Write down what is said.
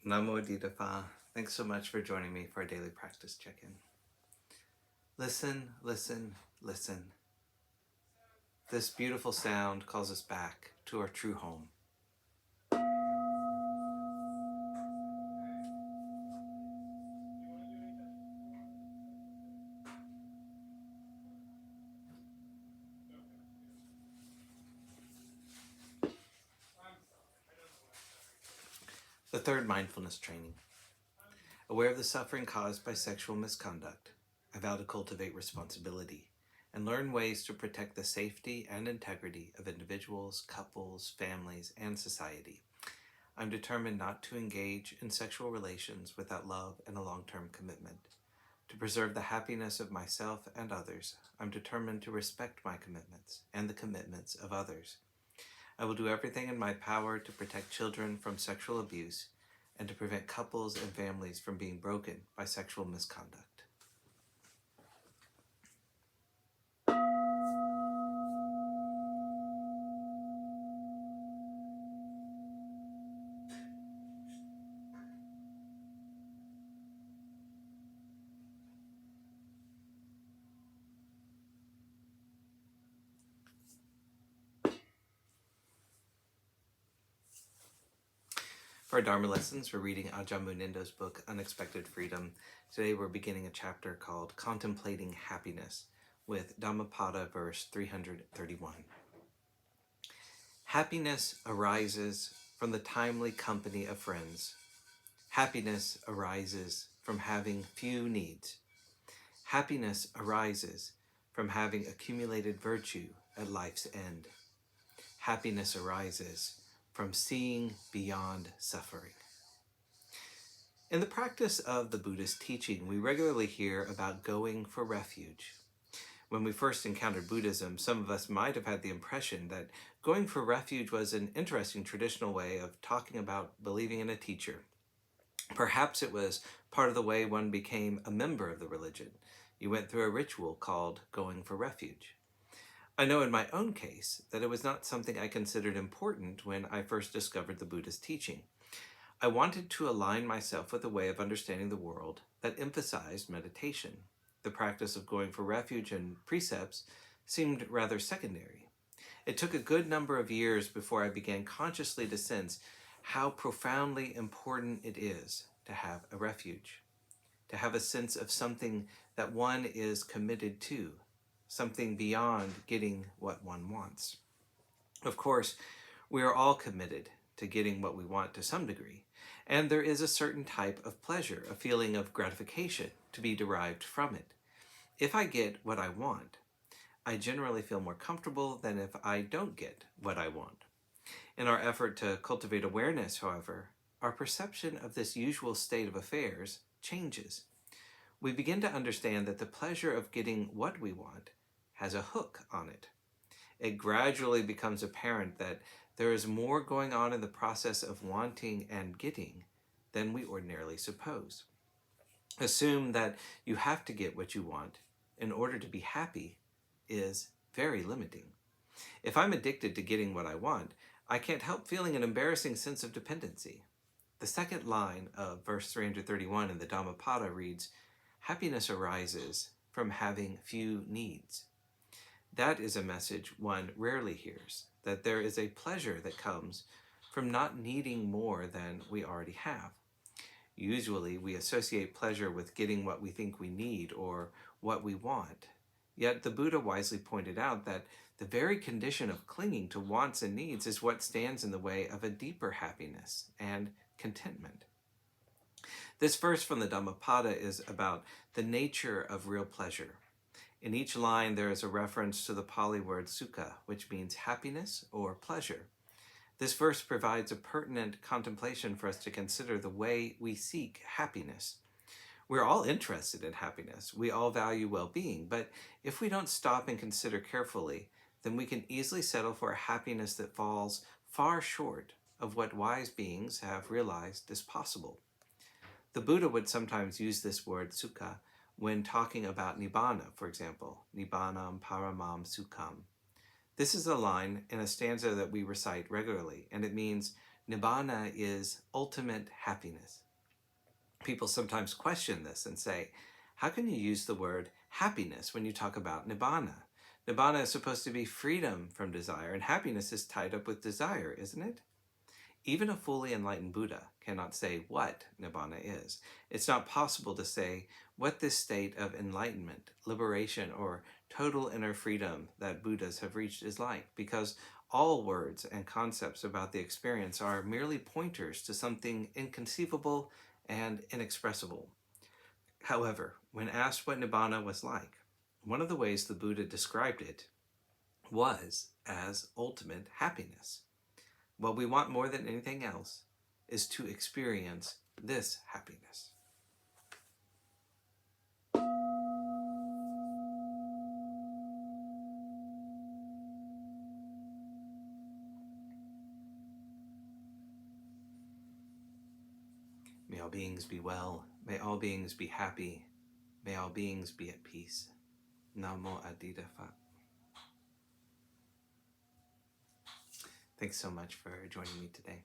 Namo Phat. Thanks so much for joining me for a daily practice check-in. Listen, listen, listen. This beautiful sound calls us back to our true home. The third mindfulness training. Aware of the suffering caused by sexual misconduct, I vow to cultivate responsibility and learn ways to protect the safety and integrity of individuals, couples, families, and society. I'm determined not to engage in sexual relations without love and a long-term commitment. To preserve the happiness of myself and others, I'm determined to respect my commitments and the commitments of others. I will do everything in my power to protect children from sexual abuse and to prevent couples and families from being broken by sexual misconduct. For our Dharma lessons, we're reading Ajahn Munindo's book, Unexpected Freedom. Today we're beginning a chapter called Contemplating Happiness with Dhammapada verse 331. Happiness arises from the timely company of friends. Happiness arises from having few needs. Happiness arises from having accumulated virtue at life's end. Happiness arises from seeing beyond suffering. In the practice of the Buddhist teaching, we regularly hear about going for refuge. When we first encountered Buddhism, some of us might have had the impression that going for refuge was an interesting traditional way of talking about believing in a teacher. Perhaps it was part of the way one became a member of the religion. You went through a ritual called going for refuge. I know in my own case that it was not something I considered important when I first discovered the Buddhist teaching. I wanted to align myself with a way of understanding the world that emphasized meditation. The practice of going for refuge and precepts seemed rather secondary. It took a good number of years before I began consciously to sense how profoundly important it is to have a refuge, to have a sense of something that one is committed to, something beyond getting what one wants. Of course, we are all committed to getting what we want to some degree, and there is a certain type of pleasure, a feeling of gratification to be derived from it. If I get what I want, I generally feel more comfortable than if I don't get what I want. In our effort to cultivate awareness, however, our perception of this usual state of affairs changes. We begin to understand that the pleasure of getting what we want has a hook on it. It gradually becomes apparent that there is more going on in the process of wanting and getting than we ordinarily suppose. Assume that you have to get what you want in order to be happy is very limiting. If I'm addicted to getting what I want, I can't help feeling an embarrassing sense of dependency. The second line of verse 331 in the Dhammapada reads, "Happiness arises from having few needs." That is a message one rarely hears, that there is a pleasure that comes from not needing more than we already have. Usually, we associate pleasure with getting what we think we need or what we want. Yet the Buddha wisely pointed out that the very condition of clinging to wants and needs is what stands in the way of a deeper happiness and contentment. This verse from the Dhammapada is about the nature of real pleasure. In each line, there is a reference to the Pali word sukha, which means happiness or pleasure. This verse provides a pertinent contemplation for us to consider the way we seek happiness. We're all interested in happiness. We all value well-being, but if we don't stop and consider carefully, then we can easily settle for a happiness that falls far short of what wise beings have realized is possible. The Buddha would sometimes use this word sukha when talking about nibbana, for example, nibbanam paramam sukham. This is a line in a stanza that we recite regularly, and it means Nibbana is ultimate happiness. People sometimes question this and say, how can you use the word happiness when you talk about Nibbana? Nibbana is supposed to be freedom from desire, and happiness is tied up with desire, isn't it? Even a fully enlightened Buddha cannot say what Nibbana is. It's not possible to say what this state of enlightenment, liberation, or total inner freedom that Buddhas have reached is like, because all words and concepts about the experience are merely pointers to something inconceivable and inexpressible. However, when asked what Nibbana was like, one of the ways the Buddha described it was as ultimate happiness. What we want more than anything else is to experience this happiness. May all beings be well. May all beings be happy. May all beings be at peace. Namo Adida Phat. Thanks so much for joining me today.